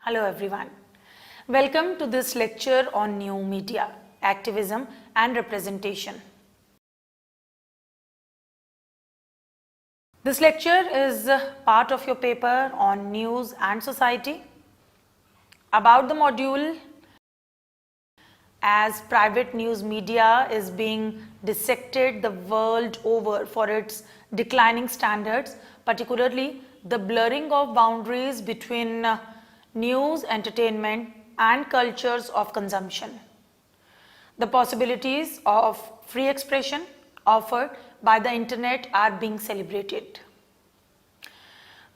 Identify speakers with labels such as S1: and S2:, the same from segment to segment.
S1: Hello everyone. Welcome to this lecture on new media, activism and representation. This lecture is part of your paper on news and society. About the module, as private news media is being dissected the world over for its declining standards, particularly the blurring of boundaries between news, entertainment and cultures of consumption. The possibilities of free expression offered by the internet are being celebrated.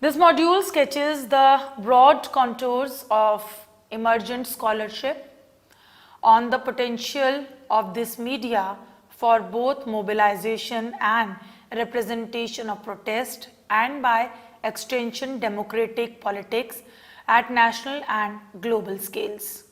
S1: This module sketches the broad contours of emergent scholarship on the potential of this media for both mobilization and representation of protest and by extension democratic politics at national and global scales.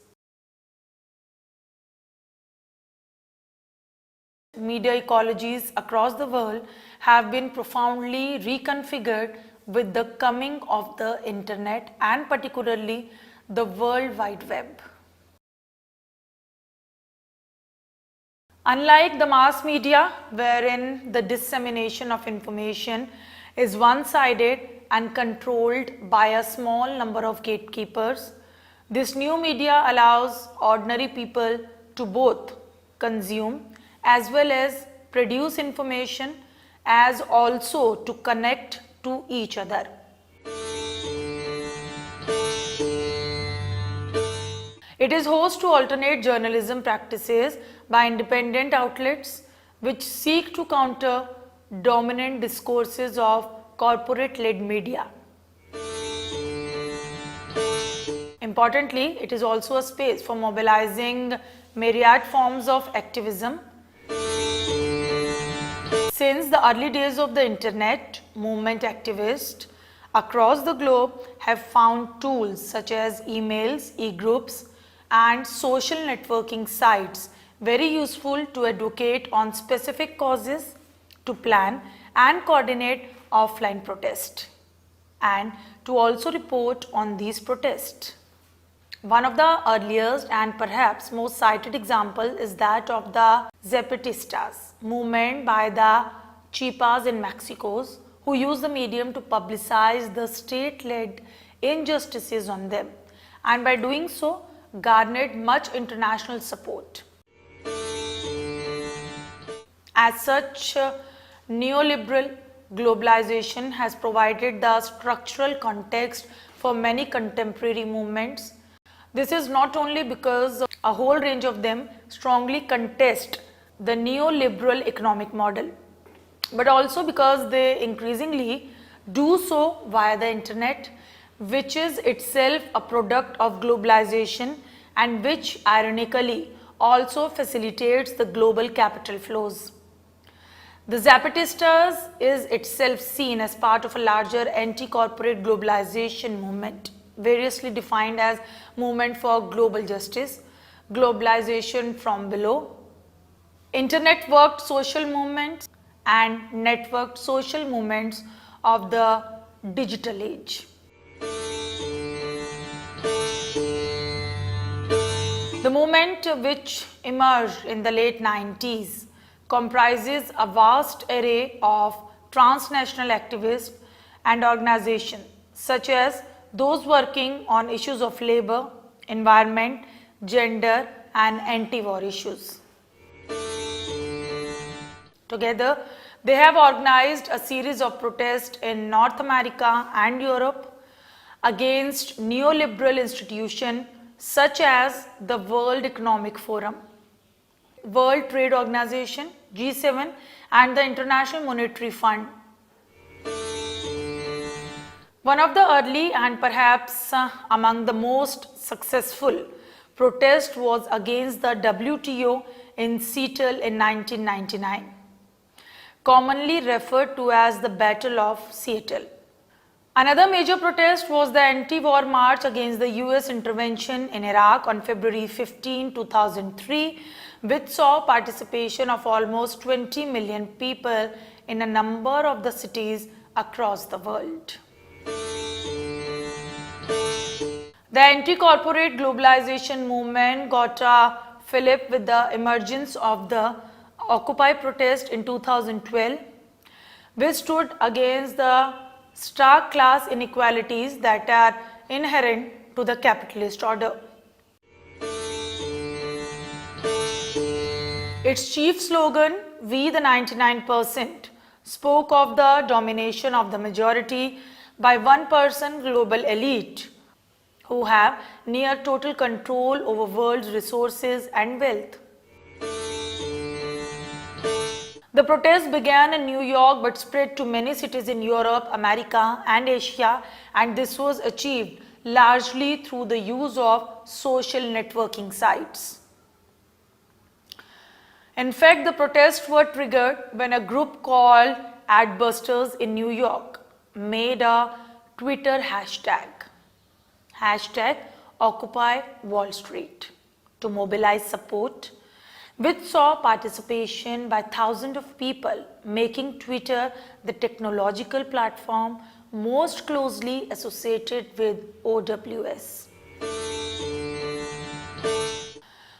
S1: Media ecologies across the world have been profoundly reconfigured with the coming of the internet and particularly the World Wide Web. Unlike the mass media, wherein the dissemination of information is one-sided and controlled by a small number of gatekeepers, this new media allows ordinary people to both consume as well as produce information as also to connect to each other. It is host to alternate journalism practices by independent outlets which seek to counter dominant discourses of corporate-led media. Importantly, it is also a space for mobilizing myriad forms of activism. Since the early days of the internet, movement activists across the globe have found tools such as emails, e-groups, and social networking sites very useful to advocate on specific causes, to plan and coordinate offline protest, and to also report on these protests. One of the earliest and perhaps most cited example is that of the Zapatistas movement by the Chipas in Mexico, who used the medium to publicize the state-led injustices on them, and by doing so garnered much international support. As such, neoliberal globalization has provided the structural context for many contemporary movements. This is not only because a whole range of them strongly contest the neoliberal economic model, but also because they increasingly do so via the internet, which is itself a product of globalization and which ironically also facilitates the global capital flows. The Zapatistas is itself seen as part of a larger anti-corporate globalization movement, variously defined as movement for global justice, globalization from below, internet-worked social movements, and networked social movements of the digital age. The movement which emerged in the late 90s comprises a vast array of transnational activists and organizations such as those working on issues of labor, environment, gender and anti-war issues. Together, they have organized a series of protests in North America and Europe against neoliberal institutions such as the World Economic Forum, World Trade Organization, G7 and the International Monetary Fund. One of the early and perhaps among the most successful protests was against the WTO in Seattle in 1999, commonly referred to as the Battle of Seattle. Another major protest was the anti-war march against the US intervention in Iraq on February 15, 2003, which saw participation of almost 20 million people in a number of the cities across the world. The anti-corporate globalization movement got a fillip with the emergence of the Occupy protest in 2012, which stood against the stark class inequalities that are inherent to the capitalist order. Its chief slogan, "We the 99%, spoke of the domination of the majority by one-person global elite who have near total control over world's resources and wealth. The protest began in New York but spread to many cities in Europe, America, and Asia, and this was achieved largely through the use of social networking sites. In fact, the protests were triggered when a group called Adbusters in New York made a Twitter hashtag Occupy Wall Street, to mobilize support, which saw participation by thousands of people, making Twitter the technological platform most closely associated with OWS.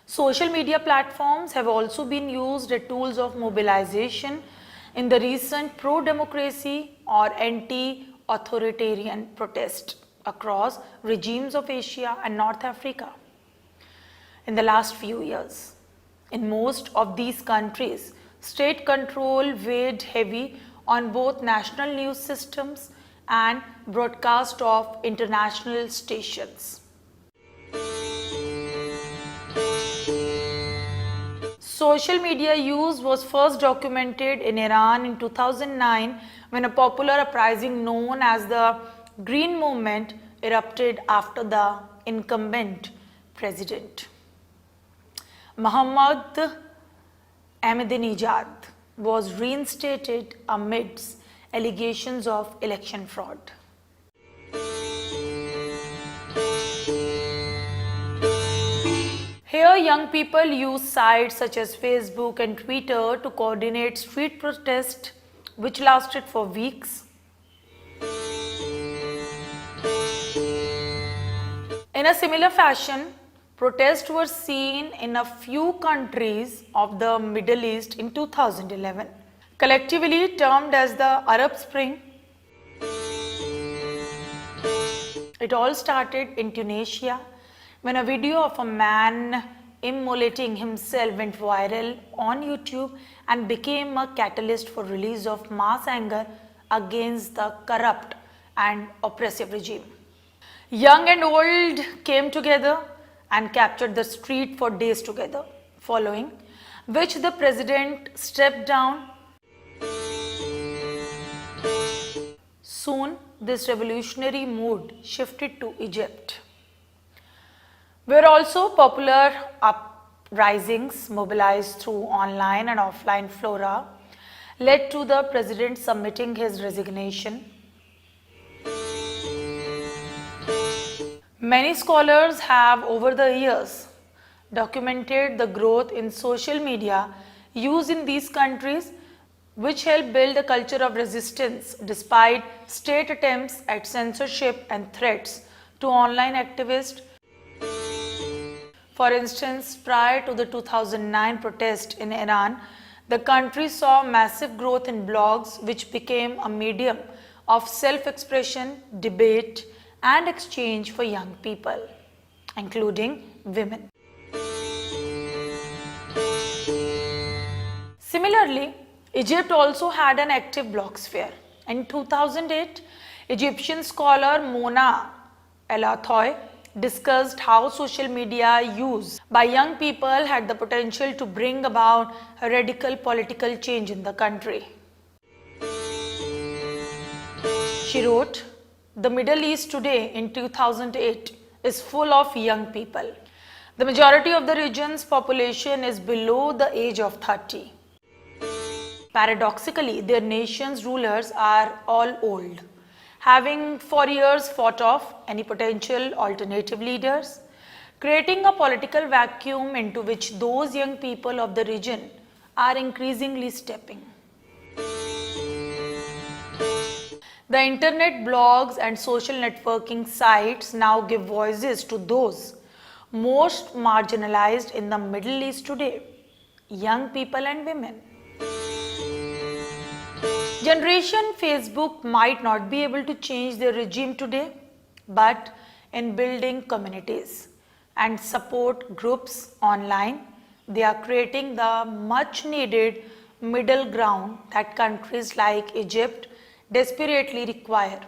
S1: Social media platforms have also been used as tools of mobilization in the recent pro-democracy or anti-authoritarian protest across regimes of Asia and North Africa in the last few years. In most of these countries, state control weighed heavy on both national news systems and broadcast of international stations. Social media use was first documented in Iran in 2009 when a popular uprising known as the Green Movement erupted after the incumbent president, Mohammad Ahmadinejad, was reinstated amidst allegations of election fraud. Here, young people use sites such as Facebook and Twitter to coordinate street protests, which lasted for weeks. In a similar fashion, protests were seen in a few countries of the Middle East in 2011, collectively termed as the Arab Spring. It all started in Tunisia when a video of a man immolating himself went viral on YouTube and became a catalyst for release of mass anger against the corrupt and oppressive regime. Young and old came together and captured the street for days together, following which the president stepped down. Soon, this revolutionary mood shifted to Egypt, where also popular uprisings mobilized through online and offline fora led to the president submitting his resignation. Many scholars have over the years documented the growth in social media use in these countries, which helped build a culture of resistance despite state attempts at censorship and threats to online activists. For instance, prior to the 2009 protest in Iran, the country saw massive growth in blogs, which became a medium of self-expression, debate, and exchange for young people, including women. Similarly, Egypt also had an active blogosphere. In 2008, Egyptian scholar Mona Elathoy discussed how social media use by young people had the potential to bring about a radical political change in the country. She wrote, "The Middle East today in 2008 is full of young people. The majority of the region's population is below the age of 30. Paradoxically, their nation's rulers are all old, having for years fought off any potential alternative leaders, creating a political vacuum into which those young people of the region are increasingly stepping. The internet, blogs, and social networking sites now give voices to those most marginalized in the Middle East today, young people and women. Generation Facebook might not be able to change their regime today, but in building communities and support groups online, they are creating the much needed middle ground that countries like Egypt desperately require.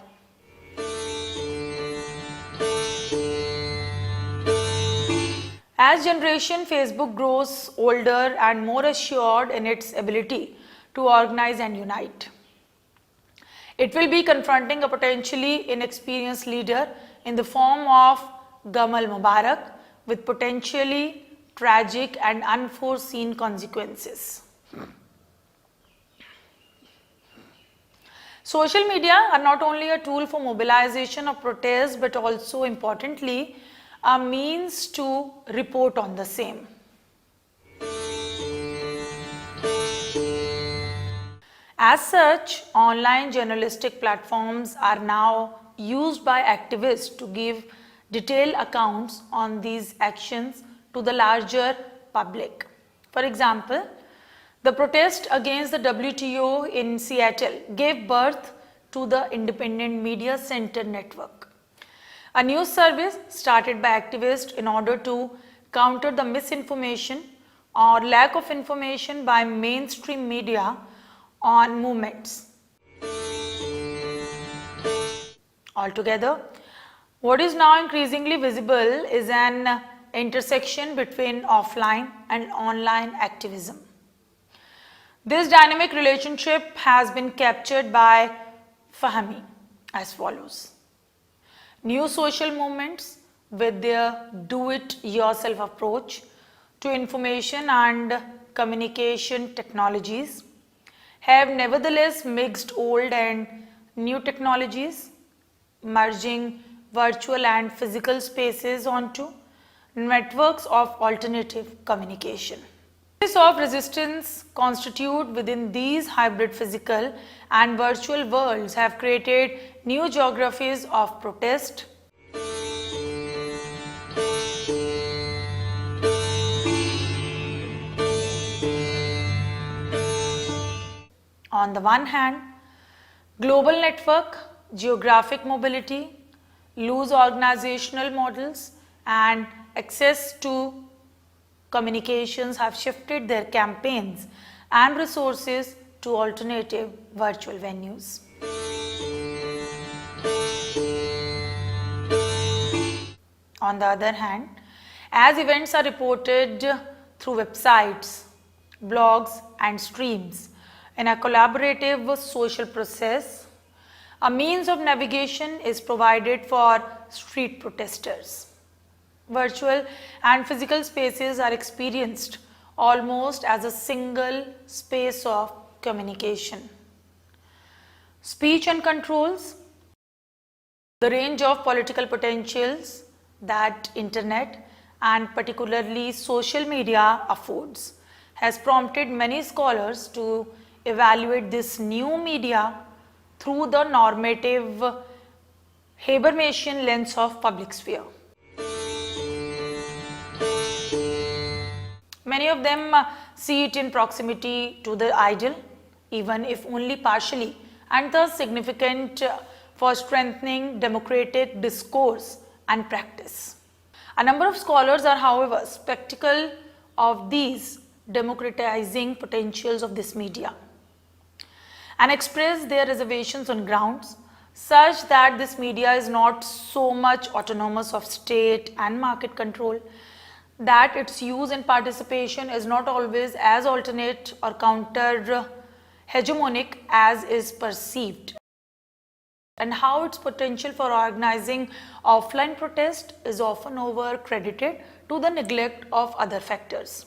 S1: As generation Facebook grows older and more assured in its ability to organize and unite, it will be confronting a potentially inexperienced leader in the form of Gamal Mubarak with potentially tragic and unforeseen consequences. Social media are not only a tool for mobilization of protest but also importantly a means to report on the same. As such, online journalistic platforms are now used by activists to give detailed accounts on these actions to the larger public. For example, the protest against the WTO in Seattle gave birth to the Independent Media Center Network, a news service started by activists in order to counter the misinformation or lack of information by mainstream media on movements. Altogether, what is now increasingly visible is an intersection between offline and online activism. This dynamic relationship has been captured by Fahmy as follows. New social movements with their do-it-yourself approach to information and communication technologies have nevertheless mixed old and new technologies, merging virtual and physical spaces onto networks of alternative communication. This of resistance constitute within these hybrid physical and virtual worlds have created new geographies of protest. On the one hand, global network, geographic mobility, loose organizational models, and access to communications have shifted their campaigns and resources to alternative virtual venues. On the other hand, as events are reported through websites, blogs, and streams in a collaborative social process, a means of navigation is provided for street protesters. Virtual and physical spaces are experienced almost as a single space of communication. Speech and controls, the range of political potentials that internet and particularly social media affords has prompted many scholars to evaluate this new media through the normative Habermasian lens of public sphere. Many of them see it in proximity to the ideal, even if only partially, and thus significant for strengthening democratic discourse and practice. A number of scholars are, however, skeptical of these democratizing potentials of this media and express their reservations on grounds such that this media is not so much autonomous of state and market control, that its use and participation is not always as alternate or counter hegemonic as is perceived, and how its potential for organizing offline protest is often over-credited to the neglect of other factors.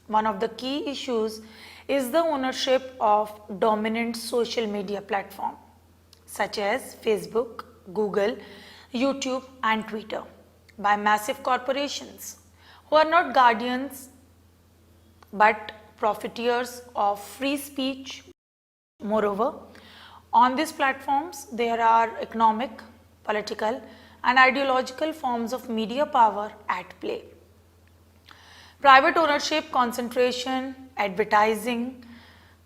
S1: One of the key issues is the ownership of dominant social media platforms such as Facebook, Google, YouTube and Twitter by massive corporations who are not guardians but profiteers of free speech. Moreover, On these platforms, there are economic, political, and ideological forms of media power at play. Private ownership, concentration, advertising,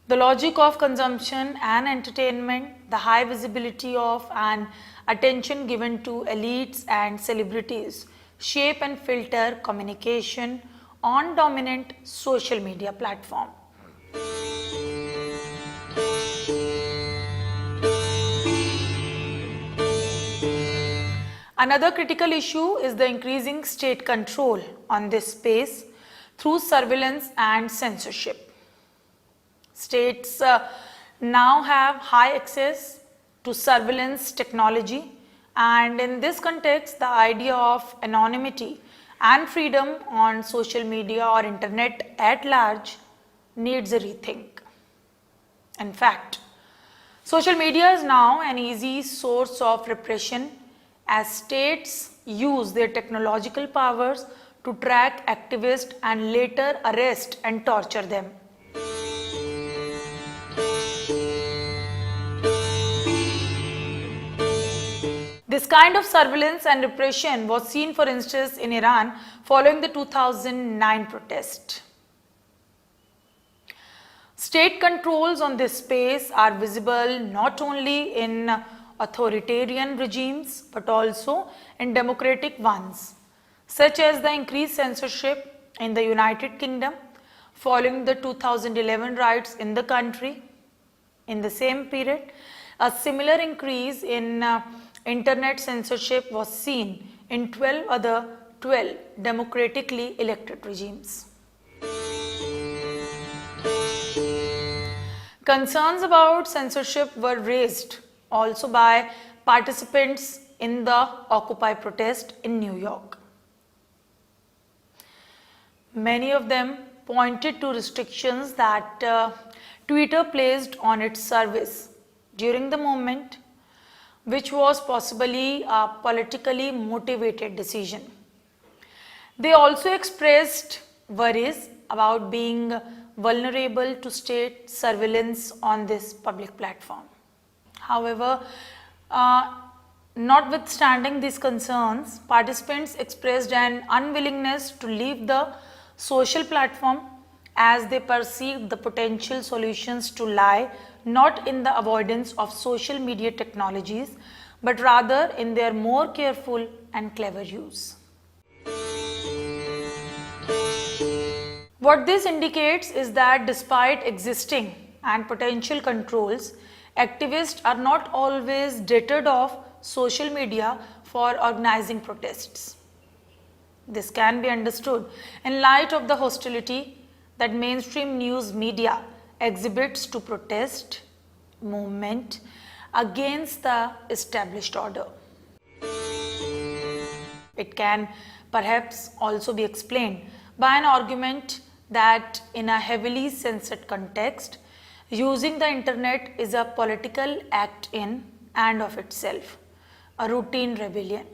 S1: the logic of consumption and entertainment, the high visibility of and attention given to elites and celebrities shape and filter communication on dominant social media platform. Another critical issue is the increasing state control on this space through surveillance and censorship. States now have high access to surveillance technology, and in this context, the idea of anonymity and freedom on social media or internet at large needs a rethink. In fact, social media is now an easy source of repression as states use their technological powers to track activists and later arrest and torture them. This kind of surveillance and repression was seen, for instance, in Iran following the 2009 protest. State controls on this space are visible not only in authoritarian regimes but also in democratic ones, such as the increased censorship in the United Kingdom following the 2011 riots in the country. In the same period, a similar increase in internet censorship was seen in 12 democratically elected regimes. Concerns about censorship were raised also by participants in the Occupy protest in New York. Many of them pointed to restrictions that Twitter placed on its service during the movement, which was possibly a politically motivated decision. They also expressed worries about being vulnerable to state surveillance on this public platform. However, notwithstanding these concerns, participants expressed an unwillingness to leave the social platform as they perceived the potential solutions to lie not in the avoidance of social media technologies, but rather in their more careful and clever use. What this indicates is that despite existing and potential controls, activists are not always deterred of social media for organizing protests. This can be understood in light of the hostility that mainstream news media exhibits to protest movement against the established order. It can perhaps also be explained by an argument that in a heavily censored context, using the internet is a political act in and of itself, a routine rebellion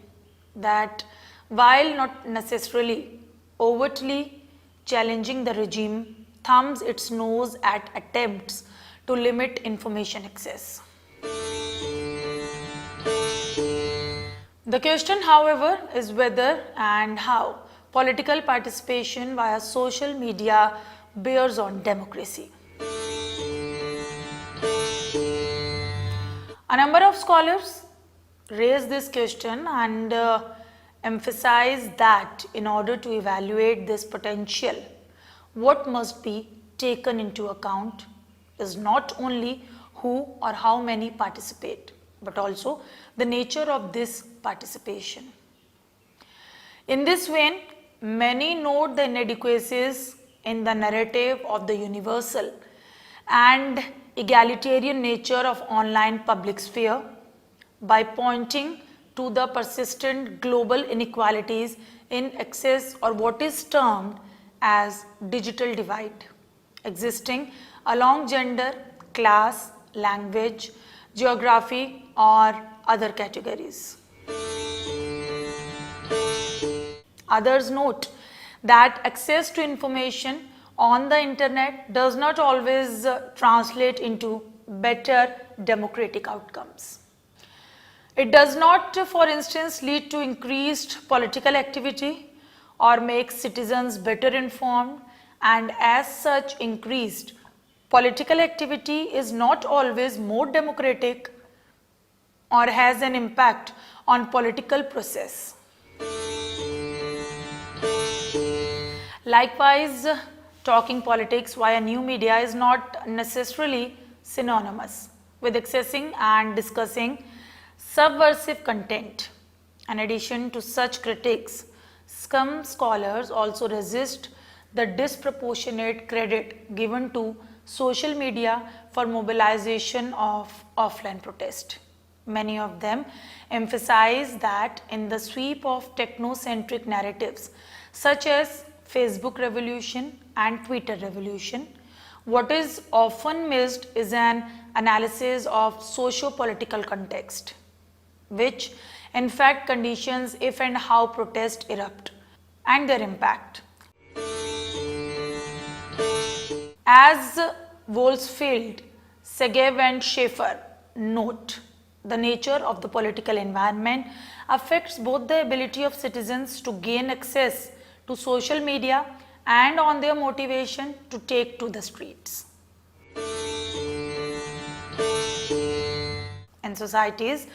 S1: that, while not necessarily overtly challenging the regime, thumbs its nose at attempts to limit information access. The question, however, is whether and how political participation via social media bears on democracy. A number of scholars raise this question and emphasize that in order to evaluate this potential, what must be taken into account is not only who or how many participate, but also the nature of this participation. In this vein, many note the inadequacies in the narrative of the universal and egalitarian nature of online public sphere by pointing to the persistent global inequalities in access, or what is termed as digital divide, existing along gender, class, language, geography, or other categories. Others note that access to information on the internet does not always translate into better democratic outcomes. It does not, for instance, lead to increased political activity or make citizens better informed, and as such increased political activity is not always more democratic or has an impact on political process. Likewise, talking politics via new media is not necessarily synonymous with accessing and discussing subversive content. In addition to such critics, some scholars also resist the disproportionate credit given to social media for mobilization of offline protest. Many of them emphasize that in the sweep of technocentric narratives such as Facebook revolution and Twitter revolution, what is often missed is an analysis of socio-political context, which in fact conditions if and how protests erupt and their impact. As Wolfsfield, Segev and Schaefer note, the nature of the political environment affects both the ability of citizens to gain access to social media and on their motivation to take to the streets. In societies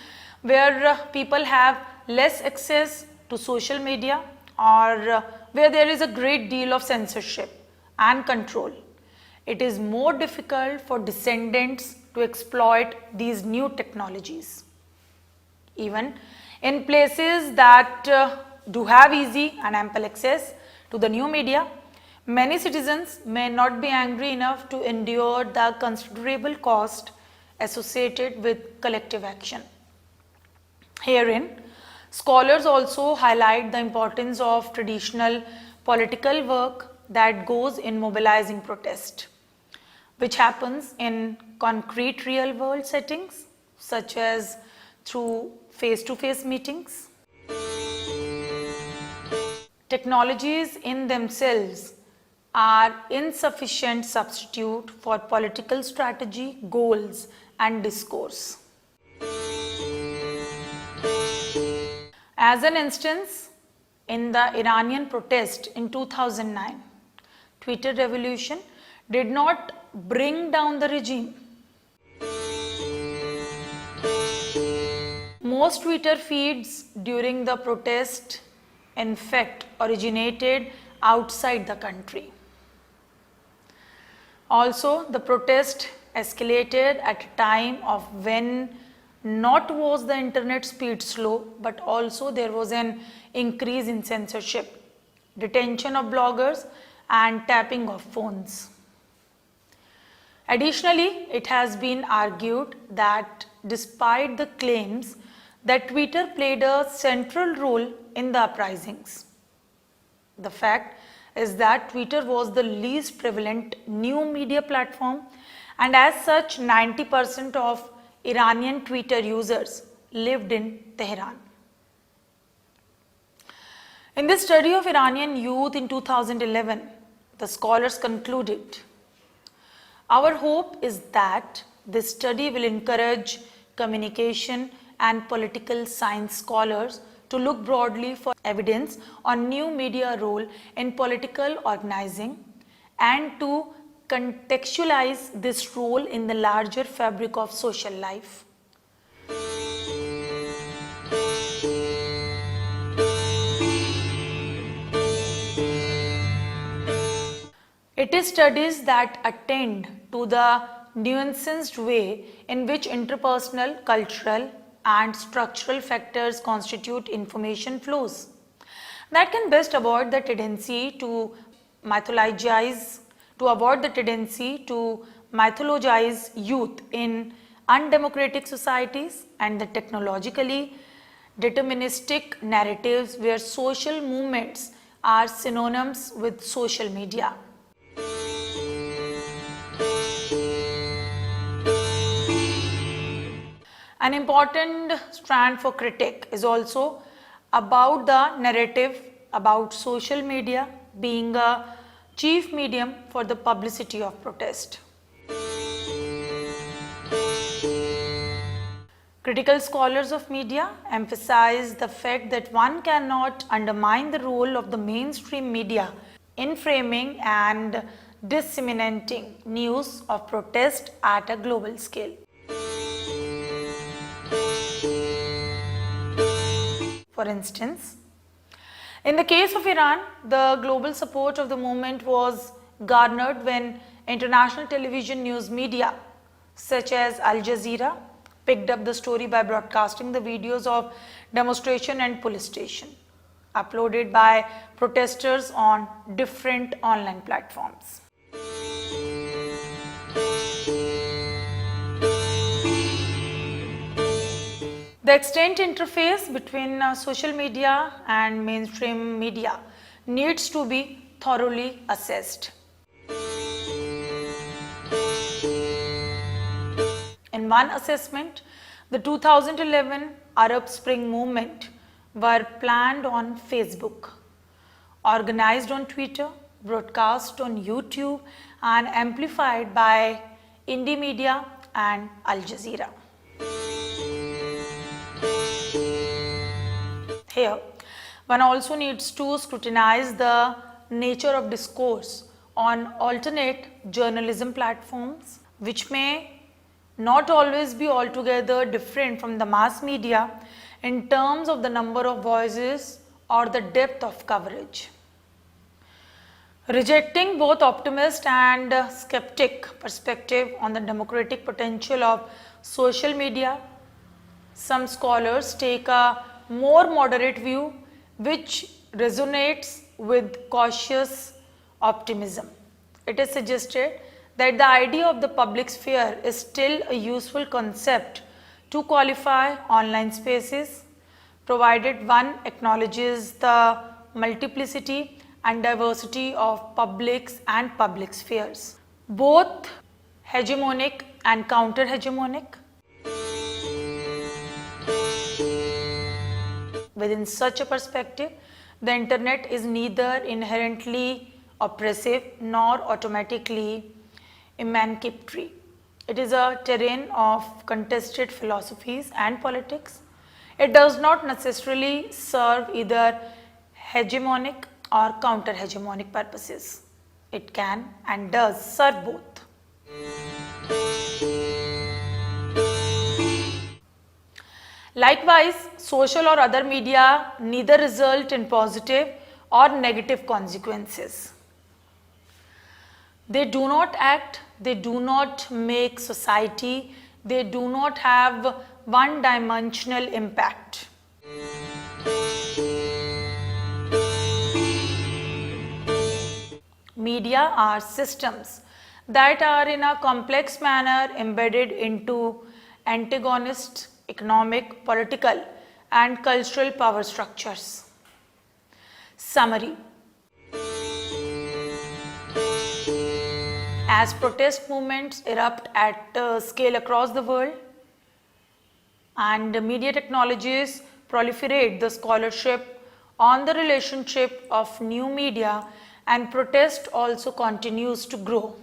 S1: where people have less access to social media or where there is a great deal of censorship and control, it is more difficult for descendants to exploit these new technologies. Even in places that do have easy and ample access to the new media, many citizens may not be angry enough to endure the considerable cost associated with collective action. Herein, scholars also highlight the importance of traditional political work that goes in mobilizing protest, which happens in concrete real world settings such as through face-to-face meetings. Technologies in themselves are insufficient substitute for political strategy, goals and discourse. As an instance, in the Iranian protest in 2009, Twitter revolution did not bring down the regime. Most Twitter feeds during the protest in fact originated outside the country. Also, the protest escalated at a time of when not was the internet speed slow, but also there was an increase in censorship, detention of bloggers and tapping of phones. Additionally, it has been argued that despite the claims that Twitter played a central role in the uprisings, the fact is that Twitter was the least prevalent new media platform, and as such 90% of Iranian Twitter users lived in Tehran. In this study of Iranian youth in 2011, the scholars concluded, our hope is that this study will encourage communication and political science scholars to look broadly for evidence on new media role in political organizing and to contextualize this role in the larger fabric of social life. It is studies that attend to the nuanced way in which interpersonal, cultural, and structural factors constitute information flows that can best avoid the tendency to mythologize youth in undemocratic societies and the technologically deterministic narratives where social movements are synonymous with social media. An important strand for critique is also about the narrative about social media being a chief medium for the publicity of protest. Critical scholars of media emphasize the fact that one cannot undermine the role of the mainstream media in framing and disseminating news of protest at a global scale. For instance, in the case of Iran, the global support of the movement was garnered when international television news media such as Al Jazeera picked up the story by broadcasting the videos of demonstration and police station uploaded by protesters on different online platforms. The extent interface between social media and mainstream media needs to be thoroughly assessed. In one assessment, the 2011 Arab Spring movement were planned on Facebook, organized on Twitter, broadcast on YouTube and amplified by Indie Media and Al Jazeera. Here, one also needs to scrutinize the nature of discourse on alternate journalism platforms, which may not always be altogether different from the mass media in terms of the number of voices or the depth of coverage. Rejecting both optimist and skeptic perspective on the democratic potential of social media, some scholars take a more moderate view which resonates with cautious optimism. It is suggested that the idea of the public sphere is still a useful concept to qualify online spaces, provided one acknowledges the multiplicity and diversity of publics and public spheres, both hegemonic and counter-hegemonic. Within such a perspective, the internet is neither inherently oppressive nor automatically emancipatory. It is a terrain of contested philosophies and politics. It does not necessarily serve either hegemonic or counter-hegemonic purposes. It can and does serve both. Likewise, social or other media neither result in positive or negative consequences. They do not act, they do not make society, they do not have one-dimensional impact. Media are systems that are in a complex manner embedded into antagonist economic, political and cultural power structures. Summary. As protest movements erupt at scale across the world and media technologies proliferate, the scholarship on the relationship of new media and protest also continues to grow.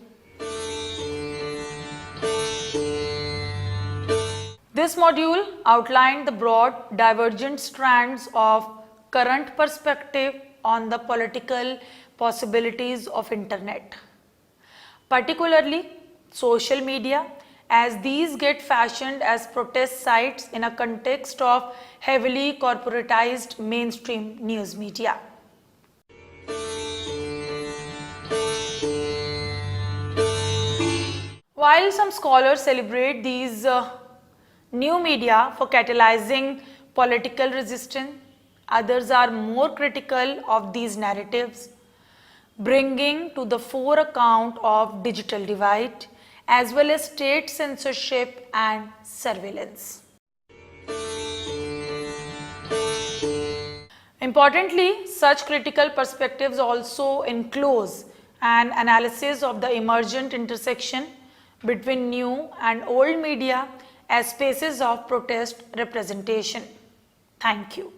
S1: This module outlined the broad divergent strands of current perspective on the political possibilities of internet, particularly social media, as these get fashioned as protest sites in a context of heavily corporatized mainstream news media. While some scholars celebrate these new media for catalyzing political resistance, others are more critical of these narratives, bringing to the fore account of digital divide as well as state censorship and surveillance. Importantly, such critical perspectives also enclose an analysis of the emergent intersection between new and old media as spaces of protest representation. Thank you.